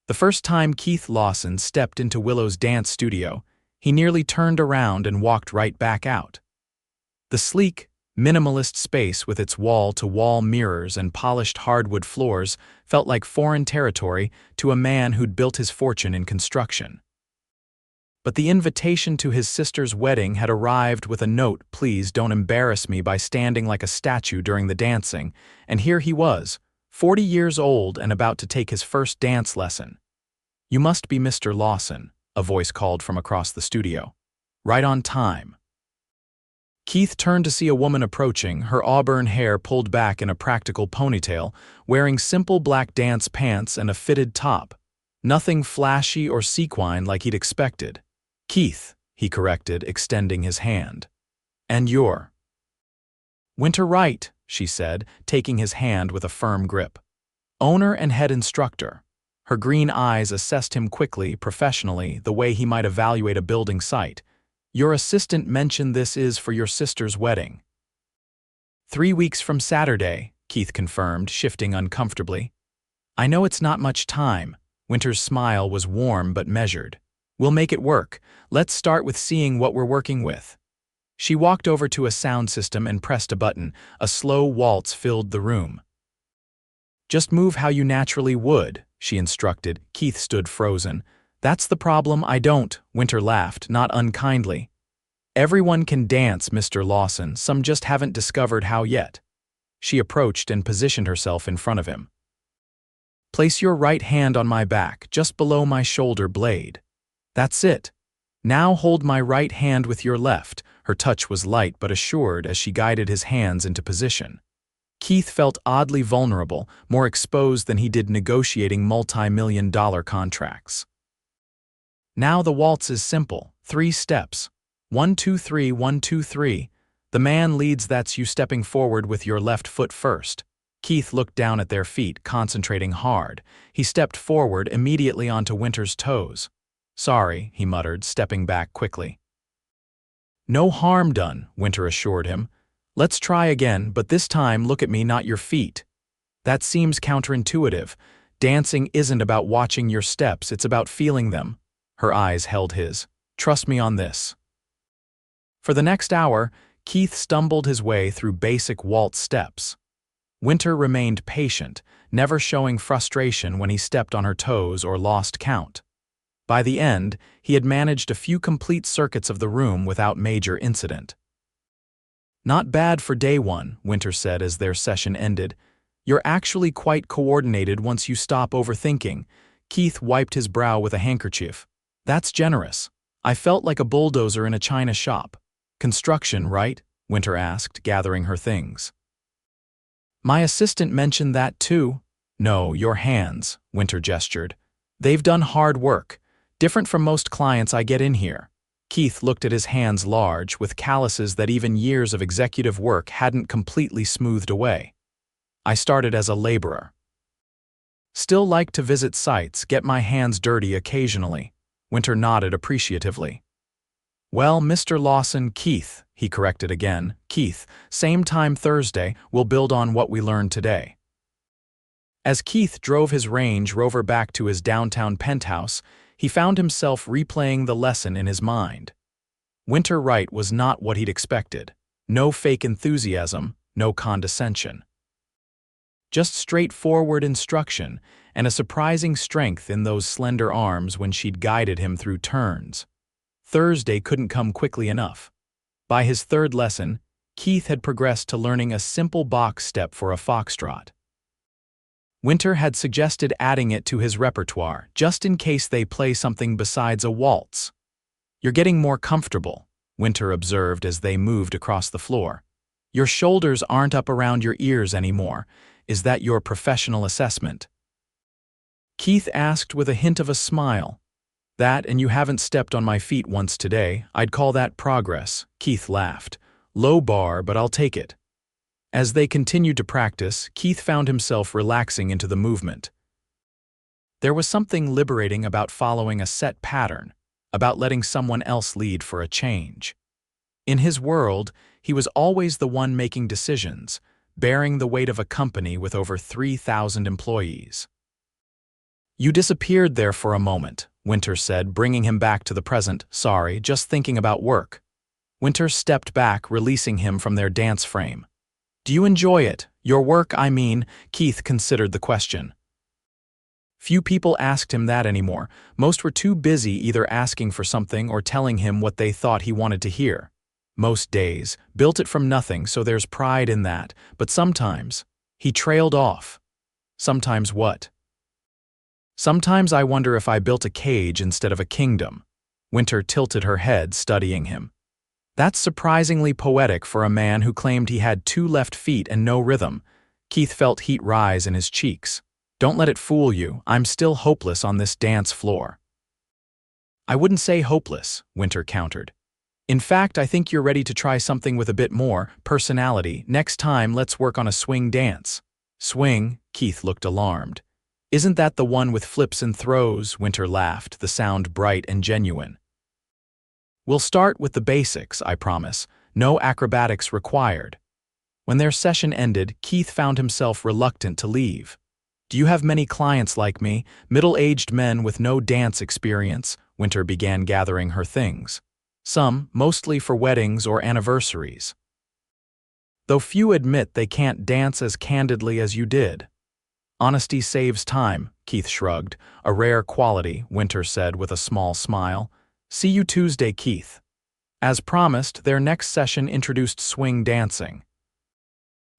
The first time Keith Lawson stepped into Willow's dance studio, he nearly turned around and walked right back out. The sleek, minimalist space with its wall-to-wall mirrors and polished hardwood floors felt like foreign territory to a man who'd built his fortune in construction. But the invitation to his sister's wedding had arrived with a note, "Please don't embarrass me by standing like a statue during the dancing," and here he was, 40 years old and about to take his first dance lesson. "You must be Mr. Lawson," a voice called from across the studio. "Right on time." Keith turned to see a woman approaching, her auburn hair pulled back in a practical ponytail, wearing simple black dance pants and a fitted top. Nothing flashy or sequin like he'd expected. "Keith," he corrected, extending his hand. "And you're?" "Winter Wright," she said, taking his hand with a firm grip. "Owner and head instructor." Her green eyes assessed him quickly, professionally, the way he might evaluate a building site. "Your assistant mentioned this is for your sister's wedding." 3 weeks from Saturday, Keith confirmed, shifting uncomfortably. "I know it's not much time." Winter's smile was warm but measured. "We'll make it work. Let's start with seeing what we're working with." She walked over to a sound system and pressed a button. A slow waltz filled the room. "Just move how you naturally would," she instructed. Keith stood frozen. "That's the problem, I don't," Winter laughed, not unkindly. "Everyone can dance, Mr. Lawson, some just haven't discovered how yet." She approached and positioned herself in front of him. "Place your right hand on my back, just below my shoulder blade. That's it. Now hold my right hand with your left." Her touch was light but assured as she guided his hands into position. Keith felt oddly vulnerable, more exposed than he did negotiating multi-million-dollar contracts. Now the waltz is simple, 3 steps. 1, 2, 3, 1, 2, 3. The man leads, that's you stepping forward with your left foot first. Keith looked down at their feet, concentrating hard. He stepped forward immediately onto Winter's toes. "Sorry," he muttered, stepping back quickly. "No harm done," Winter assured him. "Let's try again, but this time look at me, not your feet." That seems counterintuitive. Dancing isn't about watching your steps, it's about feeling them. Her eyes held his. "Trust me on this." For the next hour, Keith stumbled his way through basic waltz steps. Winter remained patient, never showing frustration when he stepped on her toes or lost count. By the end, he had managed a few complete circuits of the room without major incident. "Not bad for day one," Winter said as their session ended. "You're actually quite coordinated once you stop overthinking." Keith wiped his brow with a handkerchief. "That's generous. I felt like a bulldozer in a china shop." "Construction, right?" Winter asked, gathering her things. "My assistant mentioned that too." "No, your hands," Winter gestured. "They've done hard work. Different from most clients I get in here." Keith looked at his hands, large, with calluses that even years of executive work hadn't completely smoothed away. "I started as a laborer. Still like to visit sites, get my hands dirty occasionally." Winter nodded appreciatively. "Well, Mr. Lawson, Keith," he corrected again. "Keith, same time Thursday, we'll build on what we learned today." As Keith drove his Range Rover back to his downtown penthouse, he found himself replaying the lesson in his mind. Winter Wright was not what he'd expected. No fake enthusiasm, no condescension. Just straightforward instruction, and a surprising strength in those slender arms when she'd guided him through turns. Thursday couldn't come quickly enough. By his third lesson, Keith had progressed to learning a simple box step for a foxtrot. Winter had suggested adding it to his repertoire, just in case they play something besides a waltz. "You're getting more comfortable," Winter observed as they moved across the floor. "Your shoulders aren't up around your ears anymore. Is that your professional assessment?" Keith asked with a hint of a smile. "That, and you haven't stepped on my feet once today. I'd call that progress." Keith laughed. "Low bar, but I'll take it." As they continued to practice, Keith found himself relaxing into the movement. There was something liberating about following a set pattern, about letting someone else lead for a change. In his world, he was always the one making decisions, bearing the weight of a company with over 3,000 employees. You disappeared there for a moment, Winter said, bringing him back to the present. Sorry, just thinking about work. Winter stepped back, releasing him from their dance frame. Do you enjoy it? Your work, I mean, Keith considered the question. Few people asked him that anymore. Most were too busy either asking for something or telling him what they thought he wanted to hear. Most days, built it from nothing, so there's pride in that, but sometimes, he trailed off. Sometimes what? Sometimes I wonder if I built a cage instead of a kingdom. Winter tilted her head, studying him. That's surprisingly poetic for a man who claimed he had 2 left feet and no rhythm. Keith felt heat rise in his cheeks. Don't let it fool you, I'm still hopeless on this dance floor. I wouldn't say hopeless, Winter countered. In fact, I think you're ready to try something with a bit more personality. Next time, let's work on a swing dance. Swing? Keith looked alarmed. Isn't that the one with flips and throws? Winter laughed, the sound bright and genuine. We'll start with the basics, I promise. No acrobatics required. When their session ended, Keith found himself reluctant to leave. Do you have many clients like me, middle-aged men with no dance experience? Winter began gathering her things. Some, mostly for weddings or anniversaries. Though few admit they can't dance as candidly as you did. Honesty saves time, Keith shrugged. A rare quality, Winter said with a small smile. See you Tuesday, Keith. As promised, their next session introduced swing dancing.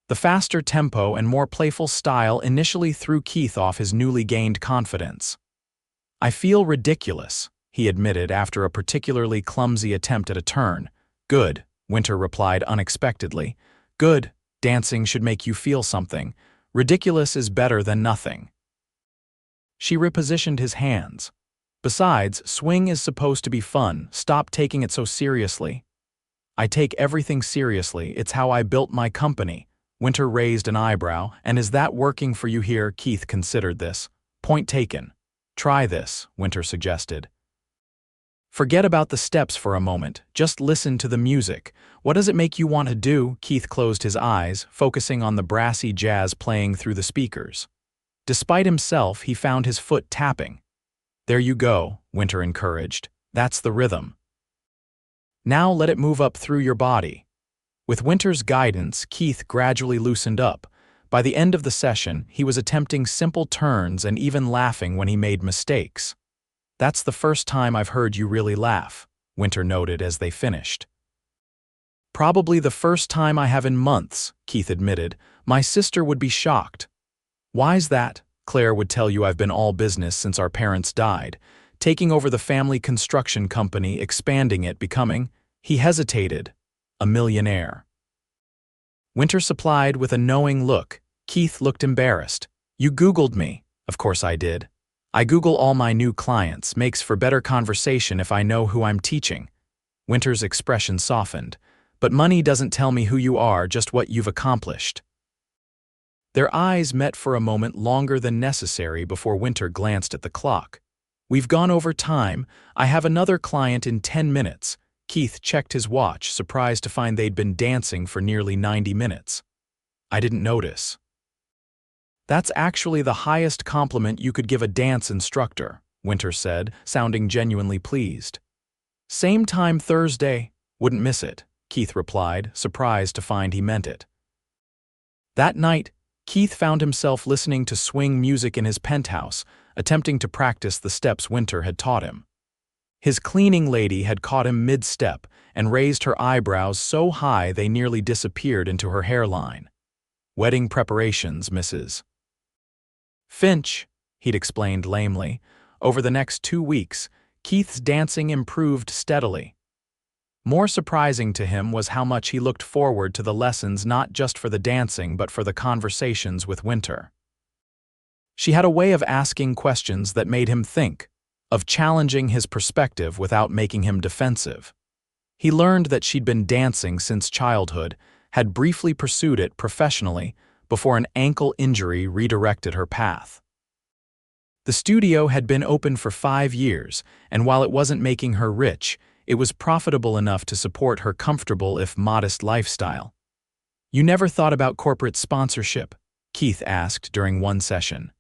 The faster tempo and more playful style initially threw Keith off his newly gained confidence. I feel ridiculous, he admitted after a particularly clumsy attempt at a turn. Good, Winter replied unexpectedly. Good, dancing should make you feel something. Ridiculous is better than nothing. She repositioned his hands. Besides, swing is supposed to be fun. Stop taking it so seriously. I take everything seriously. It's how I built my company. Winter raised an eyebrow. And is that working for you here? Keith considered this. Point taken. Try this, Winter suggested. Forget about the steps for a moment. Just listen to the music. What does it make you want to do? Keith closed his eyes, focusing on the brassy jazz playing through the speakers. Despite himself, he found his foot tapping. There you go, Winter encouraged. That's the rhythm. Now let it move up through your body. With Winter's guidance, Keith gradually loosened up. By the end of the session, he was attempting simple turns and even laughing when he made mistakes. That's the first time I've heard you really laugh, Winter noted as they finished. Probably the first time I have in months, Keith admitted. My sister would be shocked. Why's that? Claire would tell you I've been all business since our parents died, taking over the family construction company, expanding it, becoming, he hesitated, a millionaire. Winter supplied with a knowing look. Keith looked embarrassed. You Googled me. Of course I did. I Google all my new clients, makes for better conversation if I know who I'm teaching. Winter's expression softened. But money doesn't tell me who you are, just what you've accomplished. Their eyes met for a moment longer than necessary before Winter glanced at the clock. We've gone over time. I have another client in 10 minutes. Keith checked his watch, surprised to find they'd been dancing for nearly 90 minutes. I didn't notice. That's actually the highest compliment you could give a dance instructor, Winter said, sounding genuinely pleased. Same time Thursday. Wouldn't miss it, Keith replied, surprised to find he meant it. That night, Keith found himself listening to swing music in his penthouse, attempting to practice the steps Winter had taught him. His cleaning lady had caught him mid-step and raised her eyebrows so high they nearly disappeared into her hairline. Wedding preparations, Mrs. Finch, he'd explained lamely. Over the next 2 weeks, Keith's dancing improved steadily. More surprising to him was how much he looked forward to the lessons, not just for the dancing but for the conversations with Winter. She had a way of asking questions that made him think, of challenging his perspective without making him defensive. He learned that she'd been dancing since childhood, had briefly pursued it professionally before an ankle injury redirected her path. The studio had been open for 5 years, and while it wasn't making her rich, it was profitable enough to support her comfortable if modest lifestyle. You never thought about corporate sponsorship? Keith asked during one session.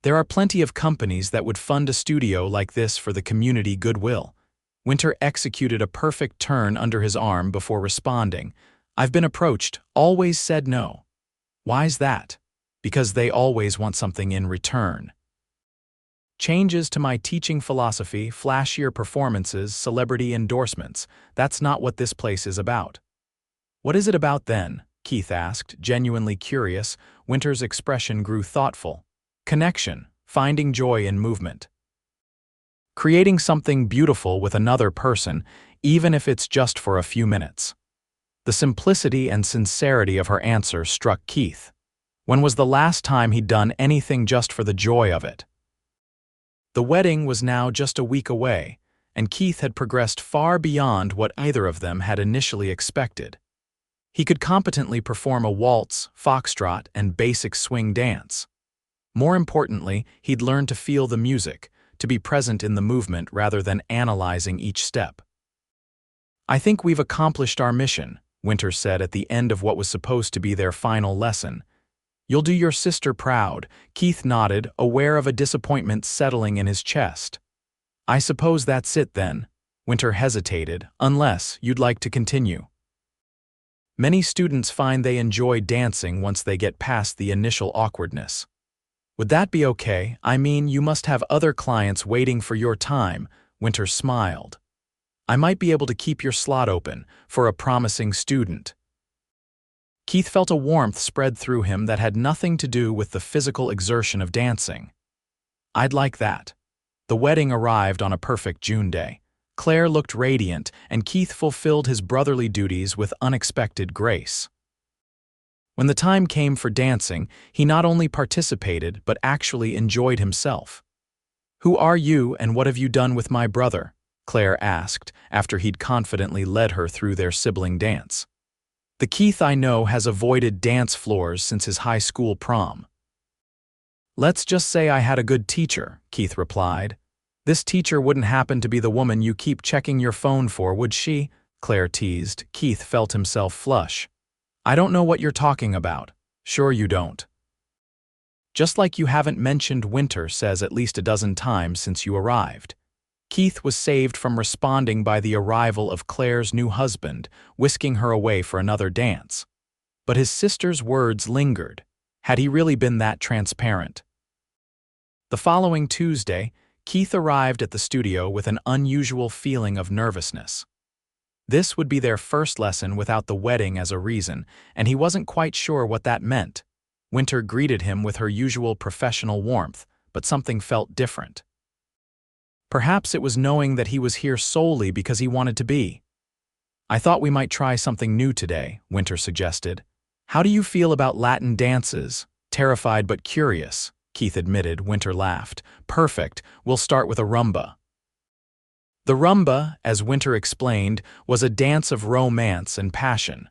There are plenty of companies that would fund a studio like this for the community goodwill. Winter executed a perfect turn under his arm before responding. I've been approached, always said no. Why's that? Because they always want something in return. Changes to my teaching philosophy, flashier performances, celebrity endorsements. That's not what this place is about. What is it about then? Keith asked, genuinely curious. Winter's expression grew thoughtful. Connection, finding joy in movement. Creating something beautiful with another person, even if it's just for a few minutes. The simplicity and sincerity of her answer struck Keith. When was the last time he'd done anything just for the joy of it? The wedding was now just a week away, and Keith had progressed far beyond what either of them had initially expected. He could competently perform a waltz, foxtrot, and basic swing dance. More importantly, he'd learned to feel the music, to be present in the movement rather than analyzing each step. I think we've accomplished our mission, Winter said at the end of what was supposed to be their final lesson. You'll do your sister proud, Keith nodded, aware of a disappointment settling in his chest. I suppose that's it then, Winter hesitated, unless you'd like to continue. Many students find they enjoy dancing once they get past the initial awkwardness. Would that be okay? I mean, you must have other clients waiting for your time, Winter smiled. I might be able to keep your slot open for a promising student. Keith felt a warmth spread through him that had nothing to do with the physical exertion of dancing. I'd like that. The wedding arrived on a perfect June day. Claire looked radiant, and Keith fulfilled his brotherly duties with unexpected grace. When the time came for dancing, he not only participated but actually enjoyed himself. Who are you and what have you done with my brother? Claire asked, after he'd confidently led her through their sibling dance. The Keith I know has avoided dance floors since his high school prom. Let's just say I had a good teacher, Keith replied. This teacher wouldn't happen to be the woman you keep checking your phone for, would she? Claire teased. Keith felt himself flush. I don't know what you're talking about. Sure you don't. Just like you haven't mentioned Winter says at least a dozen times since you arrived. Keith was saved from responding by the arrival of Claire's new husband, whisking her away for another dance. But his sister's words lingered. Had he really been that transparent? The following Tuesday, Keith arrived at the studio with an unusual feeling of nervousness. This would be their first lesson without the wedding as a reason, and he wasn't quite sure what that meant. Winter greeted him with her usual professional warmth, but something felt different. Perhaps it was knowing that he was here solely because he wanted to be. I thought we might try something new today, Winter suggested. How do you feel about Latin dances? Terrified but curious, Keith admitted. Winter laughed. Perfect, we'll start with a rumba. The rumba, as Winter explained, was a dance of romance and passion.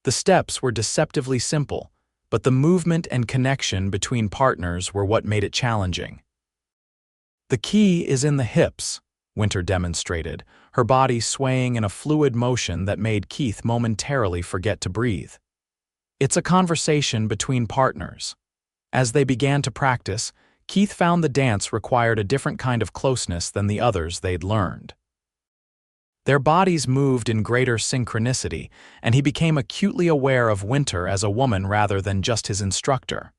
The steps were deceptively simple, but the movement and connection between partners were what made it challenging. The key is in the hips, Winter demonstrated, her body swaying in a fluid motion that made Keith momentarily forget to breathe. It's a conversation between partners. As they began to practice, Keith found the dance required a different kind of closeness than the others they'd learned. Their bodies moved in greater synchronicity, and he became acutely aware of Winter as a woman rather than just his instructor.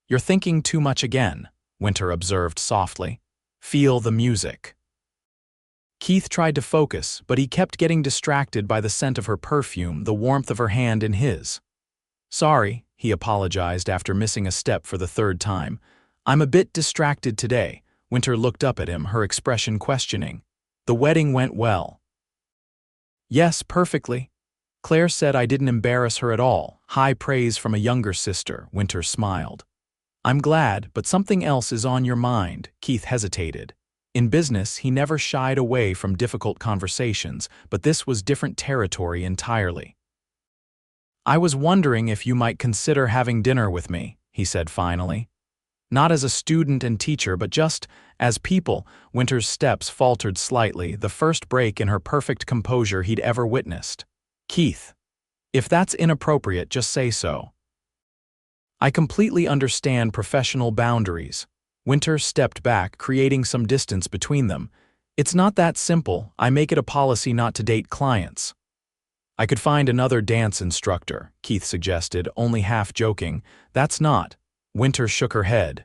You're thinking too much again, Winter observed softly. Feel the music. Keith tried to focus, but he kept getting distracted by the scent of her perfume, the warmth of her hand in his. Sorry, he apologized after missing a step for the third time. I'm a bit distracted today. Winter looked up at him, her expression questioning. The wedding went well. Yes, perfectly. Claire said I didn't embarrass her at all. High praise from a younger sister, Winter smiled. I'm glad, but something else is on your mind, Keith hesitated. In business, he never shied away from difficult conversations, but this was different territory entirely. I was wondering if you might consider having dinner with me, he said finally. Not as a student and teacher, but just as people. Winter's steps faltered slightly, the first break in her perfect composure he'd ever witnessed. Keith, if that's inappropriate, just say so. I completely understand professional boundaries. Winter stepped back, creating some distance between them. It's not that simple. I make it a policy not to date clients. I could find another dance instructor, Keith suggested, only half joking. That's not. Winter shook her head.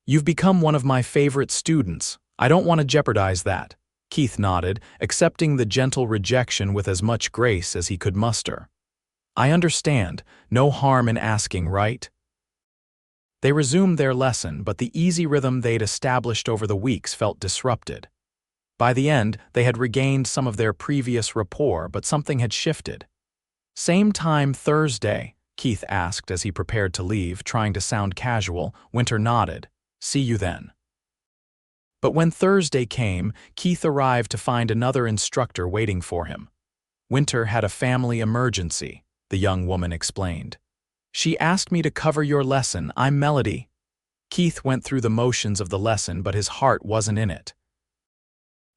You've become one of my favorite students. I don't want to jeopardize that. Keith nodded, accepting the gentle rejection with as much grace as he could muster. I understand. No harm in asking, right? They resumed their lesson, but the easy rhythm they'd established over the weeks felt disrupted. By the end, they had regained some of their previous rapport, but something had shifted. Same time Thursday, Keith asked as he prepared to leave, trying to sound casual. Winter nodded. See you then. But when Thursday came, Keith arrived to find another instructor waiting for him. Winter had a family emergency, the young woman explained. She asked me to cover your lesson. I'm Melody. Keith went through the motions of the lesson, but his heart wasn't in it.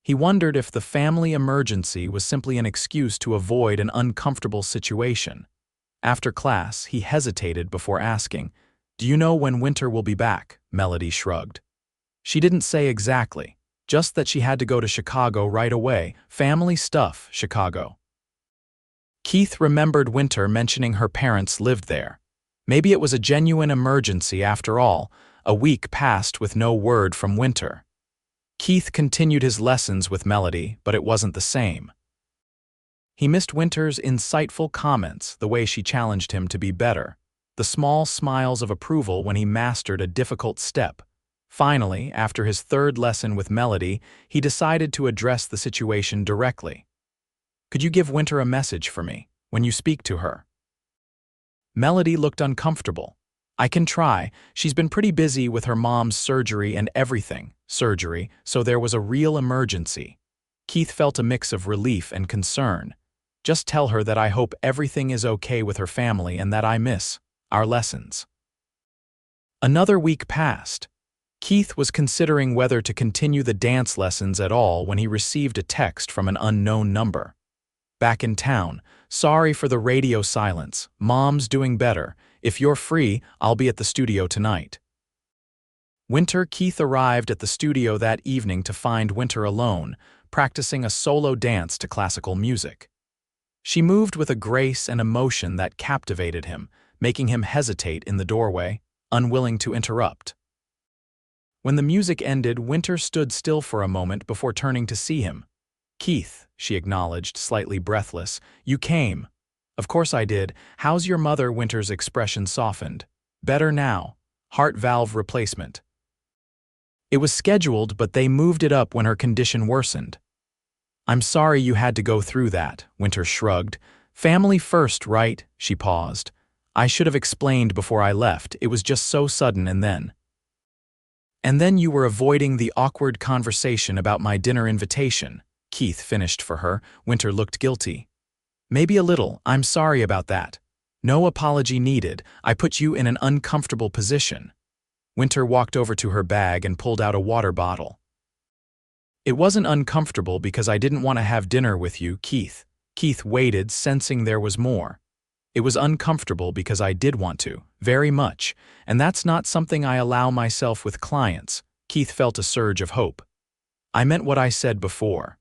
He wondered if the family emergency was simply an excuse to avoid an uncomfortable situation. After class, he hesitated before asking, "Do you know when Winter will be back?" Melody shrugged. She didn't say exactly, just that she had to go to Chicago right away. Family stuff, Chicago. Keith remembered Winter mentioning her parents lived there. Maybe it was a genuine emergency after all. A week passed with no word from Winter. Keith continued his lessons with Melody, but it wasn't the same. He missed Winter's insightful comments, the way she challenged him to be better, the small smiles of approval when he mastered a difficult step. Finally, after his third lesson with Melody, he decided to address the situation directly. Could you give Winter a message for me when you speak to her? Melody looked uncomfortable. I can try. She's been pretty busy with her mom's surgery and everything. Surgery, so there was a real emergency. Keith felt a mix of relief and concern. Just tell her that I hope everything is okay with her family and that I miss our lessons. Another week passed. Keith was considering whether to continue the dance lessons at all when he received a text from an unknown number. Back in town. Sorry for the radio silence. Mom's doing better. If you're free, I'll be at the studio tonight. Keith arrived at the studio that evening to find Winter alone, practicing a solo dance to classical music. She moved with a grace and emotion that captivated him, making him hesitate in the doorway, unwilling to interrupt. When the music ended, Winter stood still for a moment before turning to see him. Keith, she acknowledged, slightly breathless. You came. Of course I did. How's your mother? Winter's expression softened. Better now. Heart valve replacement. It was scheduled, but they moved it up when her condition worsened. I'm sorry you had to go through that, Winter shrugged. Family first, right? She paused. I should have explained before I left. It was just so sudden and then. And then you were avoiding the awkward conversation about my dinner invitation. Keith finished for her. Winter looked guilty. Maybe a little. I'm sorry about that. No apology needed. I put you in an uncomfortable position. Winter walked over to her bag and pulled out a water bottle. It wasn't uncomfortable because I didn't want to have dinner with you, Keith. Keith waited, sensing there was more. It was uncomfortable because I did want to, very much, and that's not something I allow myself with clients. Keith felt a surge of hope. I meant what I said before.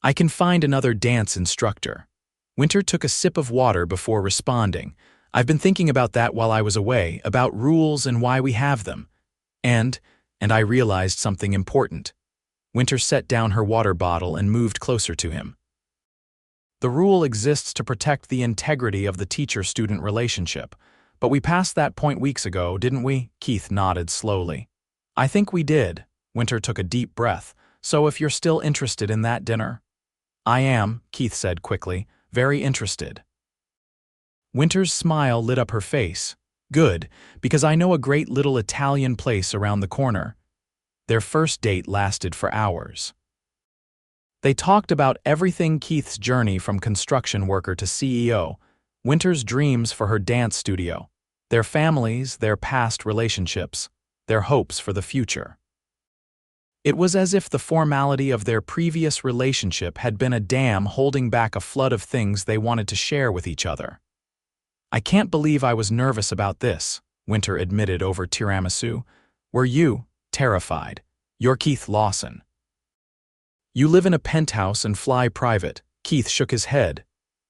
I can find another dance instructor. Winter took a sip of water before responding. I've been thinking about that while I was away, about rules and why we have them. And I realized something important. Winter set down her water bottle and moved closer to him. The rule exists to protect the integrity of the teacher-student relationship. But we passed that point weeks ago, didn't we? Keith nodded slowly. I think we did. Winter took a deep breath. So if you're still interested in that dinner? I am, Keith said quickly, very interested. Winter's smile lit up her face. Good, because I know a great little Italian place around the corner. Their first date lasted for hours. They talked about everything: Keith's journey from construction worker to CEO, Winter's dreams for her dance studio, their families, their past relationships, their hopes for the future. It was as if the formality of their previous relationship had been a dam holding back a flood of things they wanted to share with each other. I can't believe I was nervous about this, Winter admitted over tiramisu. Were you? Terrified. You're Keith Lawson. You live in a penthouse and fly private. Keith shook his head.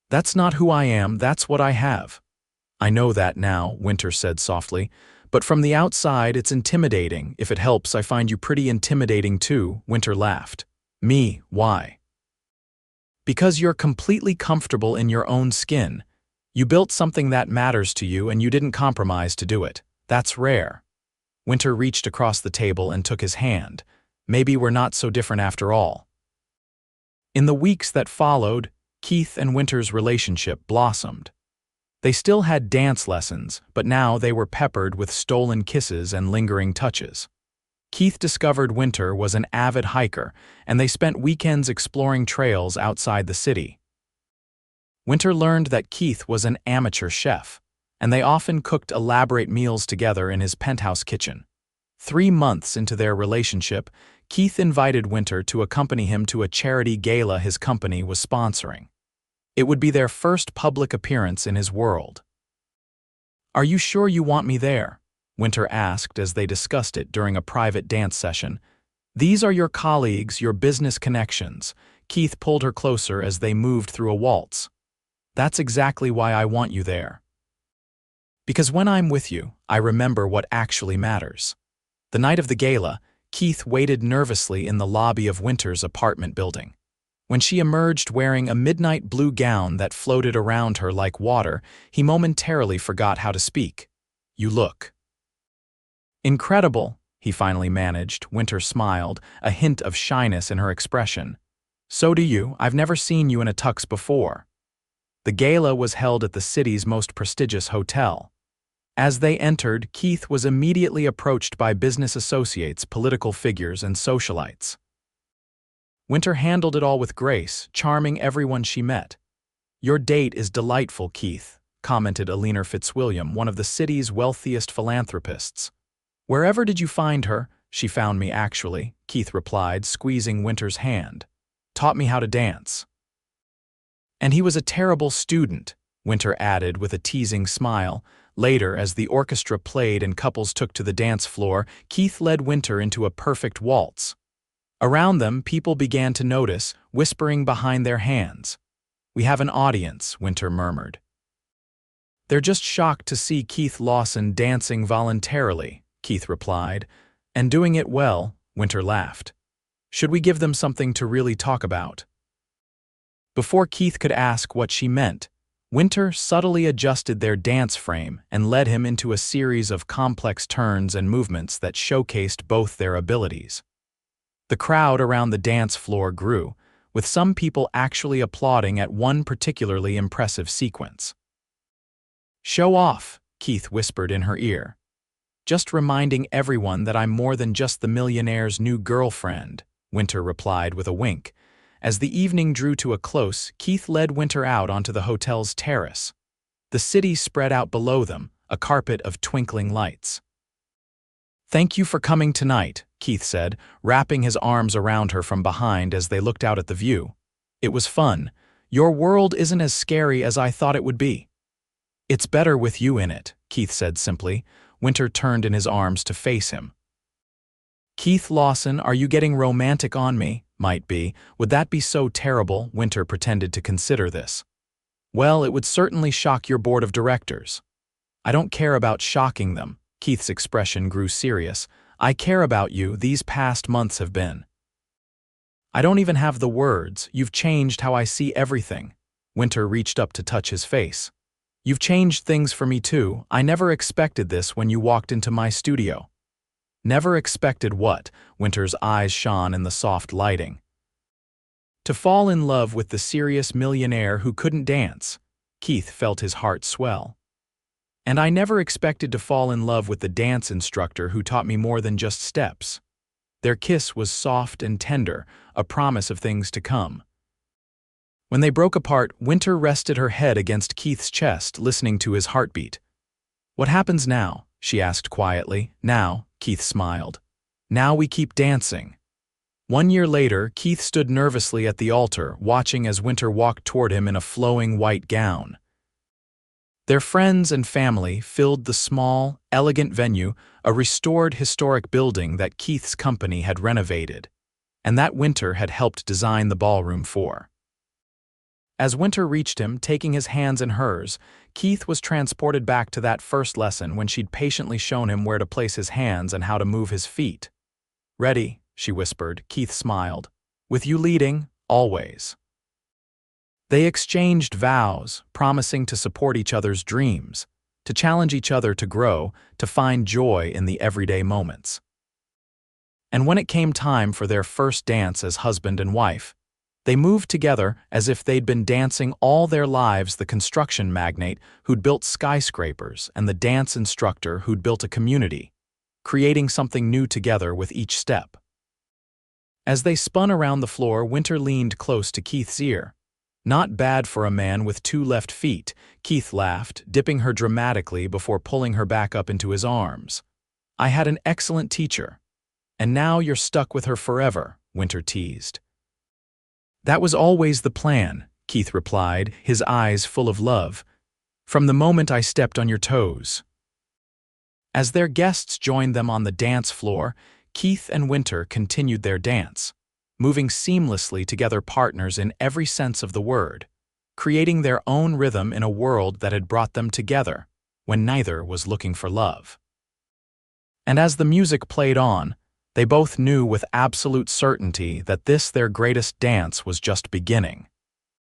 That's not who I am, that's what I have. I know that now, Winter said softly, but from the outside it's intimidating. If it helps, I find you pretty intimidating too, Winter laughed. Me, why? Because you're completely comfortable in your own skin. You built something that matters to you and you didn't compromise to do it. That's rare. Winter reached across the table and took his hand. Maybe we're not so different after all. In the weeks that followed, Keith and Winter's relationship blossomed. They still had dance lessons, but now they were peppered with stolen kisses and lingering touches. Keith discovered Winter was an avid hiker, and they spent weekends exploring trails outside the city. Winter learned that Keith was an amateur chef, and they often cooked elaborate meals together in his penthouse kitchen. 3 months into their relationship, Keith invited Winter to accompany him to a charity gala his company was sponsoring. It would be their first public appearance in his world. "Are you sure you want me there?" Winter asked as they discussed it during a private dance session. "These are your colleagues, your business connections." Keith pulled her closer as they moved through a waltz. "That's exactly why I want you there. Because when I'm with you, I remember what actually matters." The night of the gala, Keith waited nervously in the lobby of Winter's apartment building. When she emerged wearing a midnight blue gown that floated around her like water, he momentarily forgot how to speak. "You look incredible," he finally managed. Winter smiled, a hint of shyness in her expression. "So do you. I've never seen you in a tux before." The gala was held at the city's most prestigious hotel. As they entered, Keith was immediately approached by business associates, political figures, and socialites. Winter handled it all with grace, charming everyone she met. "Your date is delightful, Keith," commented Eleanor Fitzwilliam, one of the city's wealthiest philanthropists. "Wherever did you find her?" "She found me, actually," Keith replied, squeezing Winter's hand. "Taught me how to dance." "And he was a terrible student," Winter added with a teasing smile. Later, as the orchestra played and couples took to the dance floor, Keith led Winter into a perfect waltz. Around them, people began to notice, whispering behind their hands. "We have an audience," Winter murmured. "They're just shocked to see Keith Lawson dancing voluntarily," Keith replied. "And doing it well," Winter laughed. "Should we give them something to really talk about?" Before Keith could ask what she meant, Winter subtly adjusted their dance frame and led him into a series of complex turns and movements that showcased both their abilities. The crowd around the dance floor grew, with some people actually applauding at one particularly impressive sequence. "Show off," Keith whispered in her ear. "Just reminding everyone that I'm more than just the millionaire's new girlfriend," Winter replied with a wink. As the evening drew to a close, Keith led Winter out onto the hotel's terrace. The city spread out below them, a carpet of twinkling lights. "Thank you for coming tonight," Keith said, wrapping his arms around her from behind as they looked out at the view. "It was fun. Your world isn't as scary as I thought it would be." "It's better with you in it," Keith said simply. Winter turned in his arms to face him. "Keith Lawson, are you getting romantic on me?" "Might be. Would that be so terrible?" Winter pretended to consider this. "Well, it would certainly shock your board of directors." "I don't care about shocking them." Keith's expression grew serious. "I care about you. These past months have been. I don't even have the words. You've changed how I see everything." Winter reached up to touch his face. "You've changed things for me too. I never expected this when you walked into my studio." "Never expected what?" Winter's eyes shone in the soft lighting. "To fall in love with the serious millionaire who couldn't dance." Keith felt his heart swell. "And I never expected to fall in love with the dance instructor who taught me more than just steps." Their kiss was soft and tender, a promise of things to come. When they broke apart, Winter rested her head against Keith's chest, listening to his heartbeat. "What happens now?" she asked quietly. "Now," Keith smiled. "Now we keep dancing." 1 year later, Keith stood nervously at the altar, watching as Winter walked toward him in a flowing white gown. Their friends and family filled the small, elegant venue, a restored historic building that Keith's company had renovated, and that Winter had helped design the ballroom for. As Winter reached him, taking his hands in hers, Keith was transported back to that first lesson when she'd patiently shown him where to place his hands and how to move his feet. "Ready," she whispered. Keith smiled. "With you leading, always." They exchanged vows, promising to support each other's dreams, to challenge each other to grow, to find joy in the everyday moments. And when it came time for their first dance as husband and wife, they moved together as if they'd been dancing all their lives, the construction magnate who'd built skyscrapers and the dance instructor who'd built a community, creating something new together with each step. As they spun around the floor, Winter leaned close to Keith's ear. "Not bad for a man with 2 left feet," Keith laughed, dipping her dramatically before pulling her back up into his arms. "I had an excellent teacher. And now you're stuck with her forever," Winter teased. "That was always the plan," Keith replied, his eyes full of love. "From the moment I stepped on your toes." As their guests joined them on the dance floor, Keith and Winter continued their dance, moving seamlessly together, partners in every sense of the word, creating their own rhythm in a world that had brought them together when neither was looking for love. And as the music played on, they both knew with absolute certainty that this, their greatest dance, was just beginning.